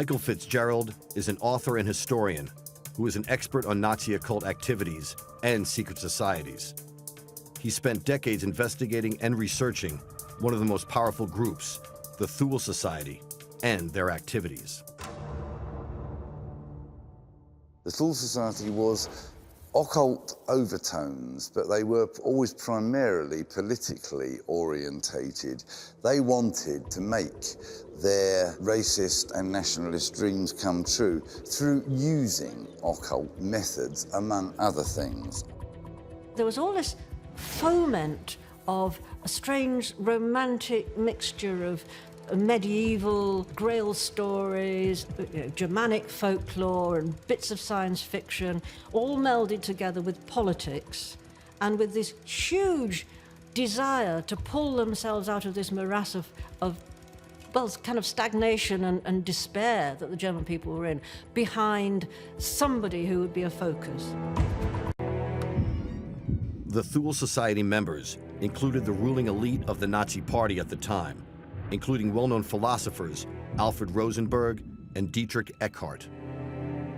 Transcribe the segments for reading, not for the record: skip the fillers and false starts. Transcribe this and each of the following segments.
Michael Fitzgerald is an author and historian who is an expert on Nazi occult activities and secret societies. He spent decades investigating and researching one of the most powerful groups, the Thule Society, and their activities. The Thule Society was occult overtones, but they were always primarily politically orientated. They wanted to make their racist and nationalist dreams come true through using occult methods, among other things. There was all this foment of a strange romantic mixture of medieval Grail stories, Germanic folklore and bits of science fiction, all melded together with politics and with this huge desire to pull themselves out of this morass of well, kind of stagnation and despair that the German people were in, behind somebody who would be a focus. The Thule Society members included the ruling elite of the Nazi Party at the time, including well-known philosophers Alfred Rosenberg and Dietrich Eckart.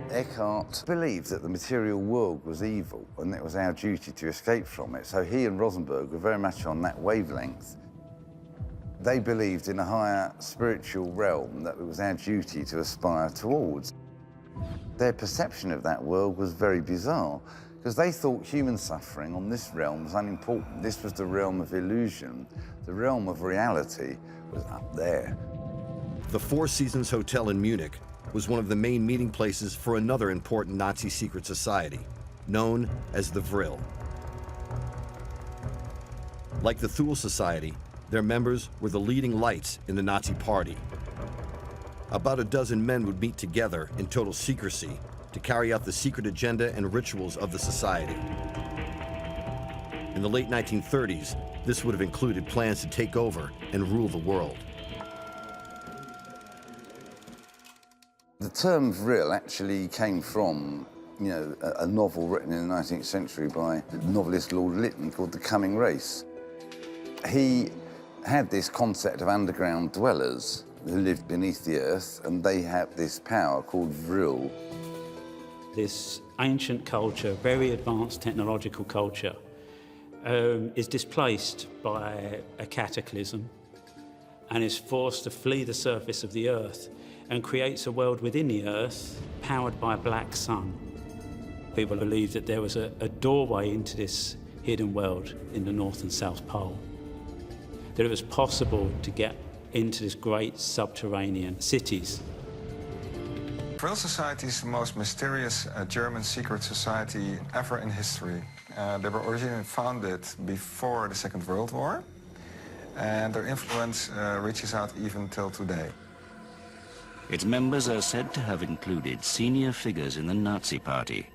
Eckart believed that the material world was evil and it was our duty to escape from it, so he and Rosenberg were very much on that wavelength. They believed in a higher spiritual realm that it was our duty to aspire towards. Their perception of that world was very bizarre, because they thought human suffering on this realm was unimportant. This was the realm of illusion. The realm of reality was up there. The Four Seasons Hotel in Munich was one of the main meeting places for another important Nazi secret society, known as the Vril. Like the Thule Society, their members were the leading lights in the Nazi Party. About a dozen men would meet together in total secrecy to carry out the secret agenda and rituals of the society. In the late 1930s, this would have included plans to take over and rule the world. The term Vril actually came from, a novel written in the 19th century by the novelist Lord Lytton called The Coming Race. He had this concept of underground dwellers who lived beneath the earth, and they have this power called Vril. This ancient culture, very advanced technological culture, is displaced by a cataclysm and is forced to flee the surface of the earth and creates a world within the earth powered by a black sun. People believe that there was a doorway into this hidden world in the North and South Pole, that it was possible to get into this great subterranean cities. Vril Society is the most mysterious German secret society ever in history. They were originally founded before the Second World War, and their influence reaches out even till today. Its members are said to have included senior figures in the Nazi Party,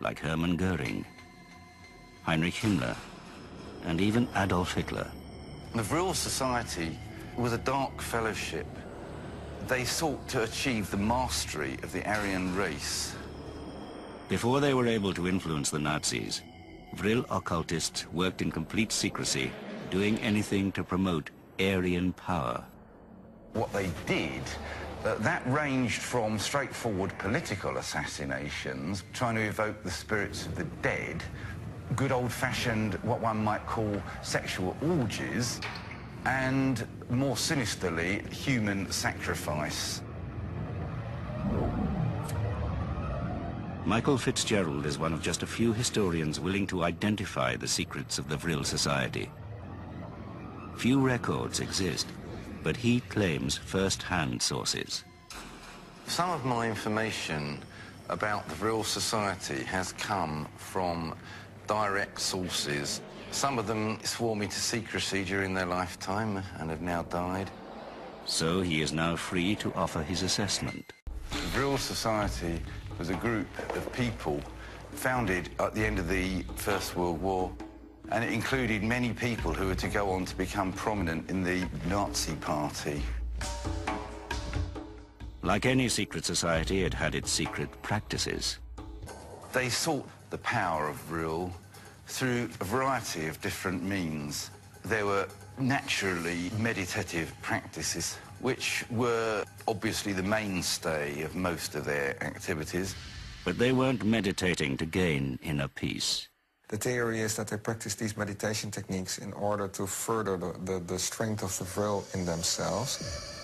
like Hermann Göring, Heinrich Himmler, and even Adolf Hitler. The Vril Society was a dark fellowship. They sought to achieve the mastery of the Aryan race. Before they were able to influence the Nazis, Vril occultists worked in complete secrecy, doing anything to promote Aryan power. What they did, that ranged from straightforward political assassinations, trying to evoke the spirits of the dead, good old-fashioned, what one might call sexual orgies, and more sinisterly, human sacrifice. Michael Fitzgerald is one of just a few historians willing to identify the secrets of the Vril Society. Few records exist, but he claims first-hand sources. Some of my information about the Vril Society has come from direct sources. Some of them swore me to secrecy during their lifetime and have now died. So he is now free to offer his assessment. The Vril Society was a group of people founded at the end of the First World War, and it included many people who were to go on to become prominent in the Nazi Party. Like any secret society, it had its secret practices. They sought the power of Vril through a variety of different means. There were naturally meditative practices. which were obviously the mainstay of most of their activities. But they weren't meditating to gain inner peace. The theory is that they practice these meditation techniques in order to further the strength of the Vril in themselves.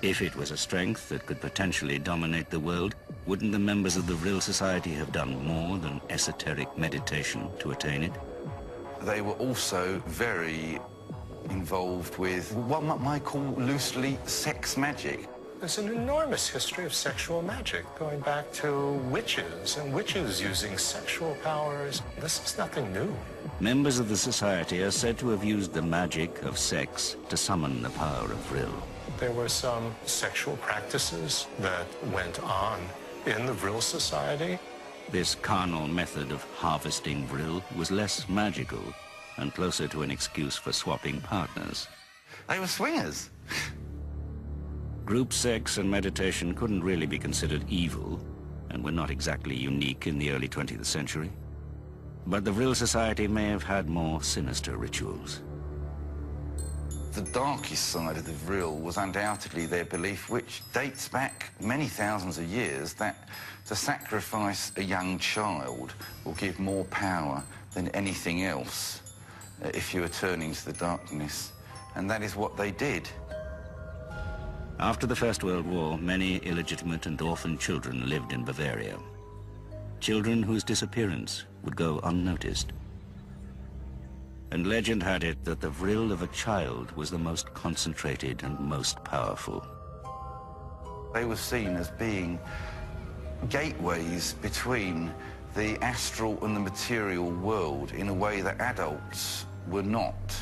If it was a strength that could potentially dominate the world, wouldn't the members of the Vril Society have done more than esoteric meditation to attain it? They were also very involved with what one might call loosely sex magic. There's an enormous history of sexual magic, going back to witches and witches using sexual powers. This is nothing new. Members of the society are said to have used the magic of sex to summon the power of Vril. There were some sexual practices that went on in the Vril Society. This carnal method of harvesting Vril was less magical and closer to an excuse for swapping partners. They were swingers. Group sex and meditation couldn't really be considered evil and were not exactly unique in the early 20th century. But the Vril Society may have had more sinister rituals. The darkest side of the Vril was undoubtedly their belief, which dates back many thousands of years, that to sacrifice a young child will give more power than anything else if you are turning to the darkness. And that is what they did. After the First World War, many illegitimate and orphan children lived in Bavaria. Children whose disappearance would go unnoticed. And legend had it that the Vril of a child was the most concentrated and most powerful. They were seen as being gateways between the astral and the material world in a way that adults were not.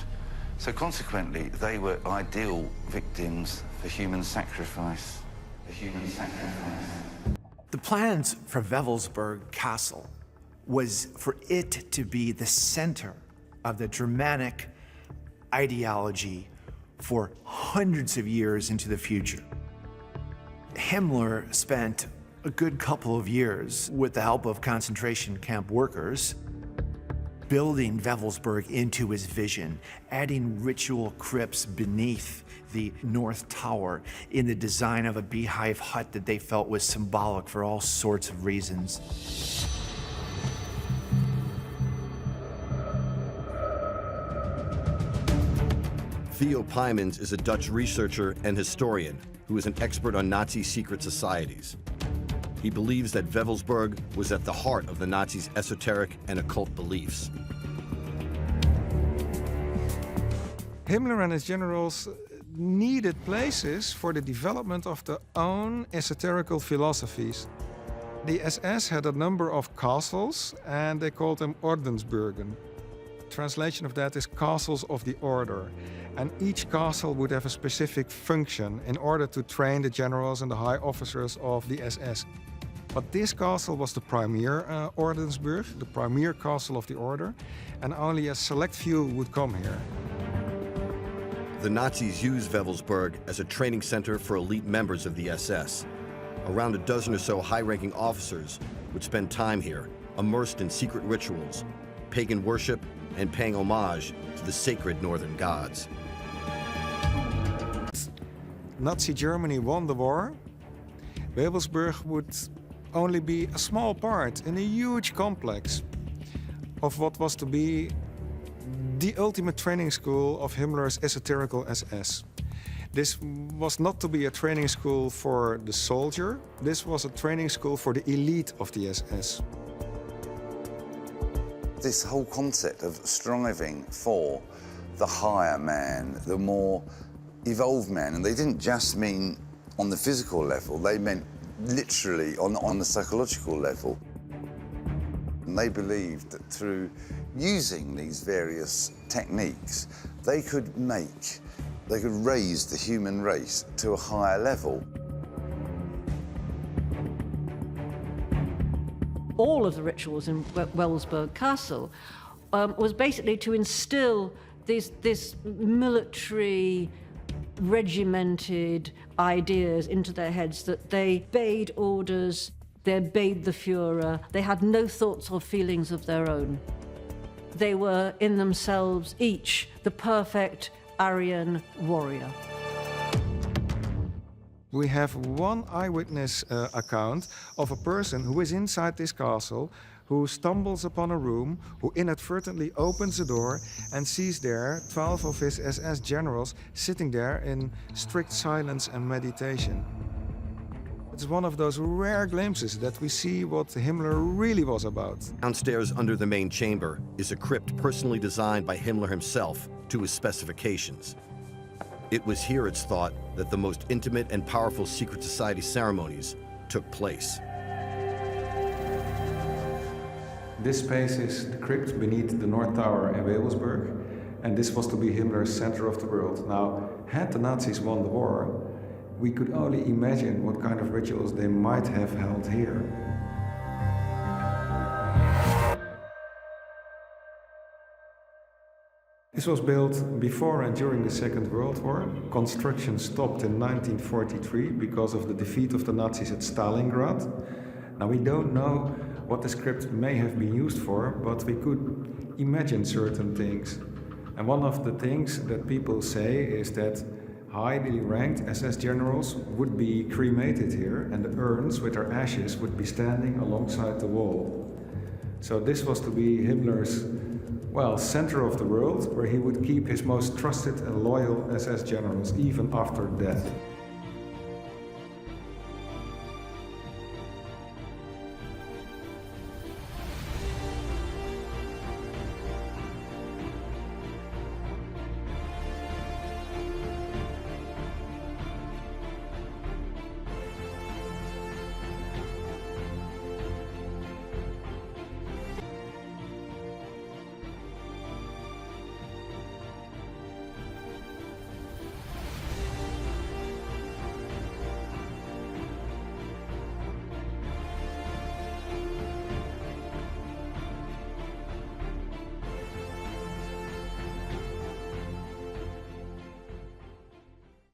So consequently, they were ideal victims for human sacrifice. The plans for Wewelsburg Castle was for it to be the center of the Germanic ideology for hundreds of years into the future. Himmler spent a good couple of years with the help of concentration camp workers building Wewelsburg into his vision, adding ritual crypts beneath the North Tower in the design of a beehive hut that they felt was symbolic for all sorts of reasons. Theo Pymans is a Dutch researcher and historian who is an expert on Nazi secret societies. He believes that Wewelsburg was at the heart of the Nazis' esoteric and occult beliefs. Himmler and his generals needed places for the development of their own esoterical philosophies. The SS had a number of castles, and they called them Ordensburgen. Translation of that is castles of the order. And each castle would have a specific function in order to train the generals and the high officers of the SS. But this castle was the premier Ordensburg, the premier castle of the order, and only a select few would come here. The Nazis used Wewelsburg as a training center for elite members of the SS. Around a dozen or so high-ranking officers would spend time here, immersed in secret rituals, pagan worship, and paying homage to the sacred northern gods. Nazi Germany won the war. Wewelsburg would only be a small part in a huge complex of what was to be the ultimate training school of Himmler's esoterical SS. This was not to be a training school for the soldier, this was a training school for the elite of the SS. This whole concept of striving for the higher man, the more evolved man, and they didn't just mean on the physical level, they meant literally on the psychological level. And they believed that through using these various techniques, they could raise the human race to a higher level. All of the rituals in Wewelsburg Castle was basically to instill this military, regimented ideas into their heads that they obeyed orders, they obeyed the Führer, they had no thoughts or feelings of their own. They were in themselves each the perfect Aryan warrior. We have one eyewitness account of a person who is inside this castle, who stumbles upon a room, who inadvertently opens the door and sees there 12 of his SS generals sitting there in strict silence and meditation. It's one of those rare glimpses that we see what Himmler really was about. Downstairs under the main chamber is a crypt personally designed by Himmler himself to his specifications. It was here, it's thought, that the most intimate and powerful secret society ceremonies took place. This space is the crypt beneath the North Tower in Wewelsburg, and this was to be Himmler's center of the world. Now, had the Nazis won the war, we could only imagine what kind of rituals they might have held here. This was built before and during the Second World War. Construction stopped in 1943 because of the defeat of the Nazis at Stalingrad. Now, we don't know what this crypt may have been used for, but we could imagine certain things. And one of the things that people say is that highly ranked SS generals would be cremated here, and the urns with their ashes would be standing alongside the wall. So this was to be Himmler's, well, center of the world, where he would keep his most trusted and loyal SS generals even after death.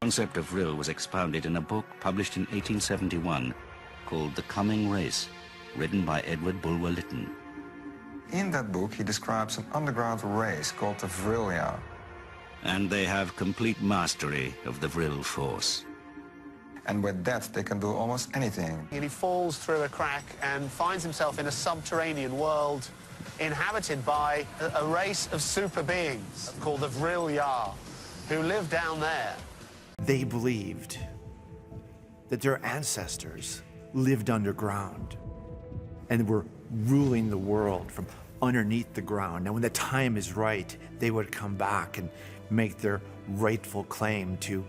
The concept of Vril was expounded in a book published in 1871 called The Coming Race, written by Edward Bulwer-Lytton. In that book, he describes an underground race called the Vrilia. And they have complete mastery of the Vril force. And with that, they can do almost anything. And he falls through a crack and finds himself in a subterranean world inhabited by a race of super beings called the Vrilia, who live down there. They believed that their ancestors lived underground and were ruling the world from underneath the ground. Now, when the time is right, they would come back and make their rightful claim to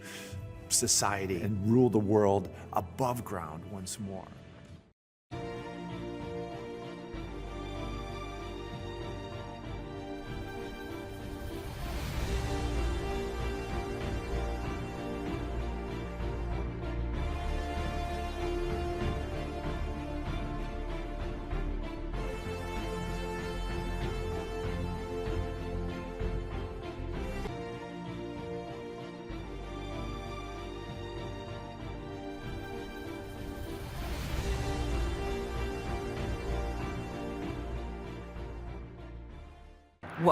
society and rule the world above ground once more.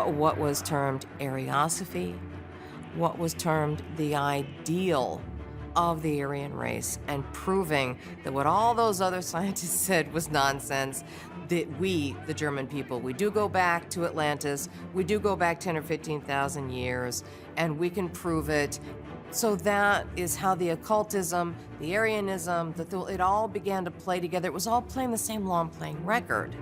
What was termed Aryosophy, what was termed the ideal of the Aryan race, and proving that what all those other scientists said was nonsense, that we, the German people, we do go back to Atlantis, we do go back 10 or 15,000 years, and we can prove it. So that is how the occultism, the Aryanism, it all began to play together. It was all playing the same long-playing record.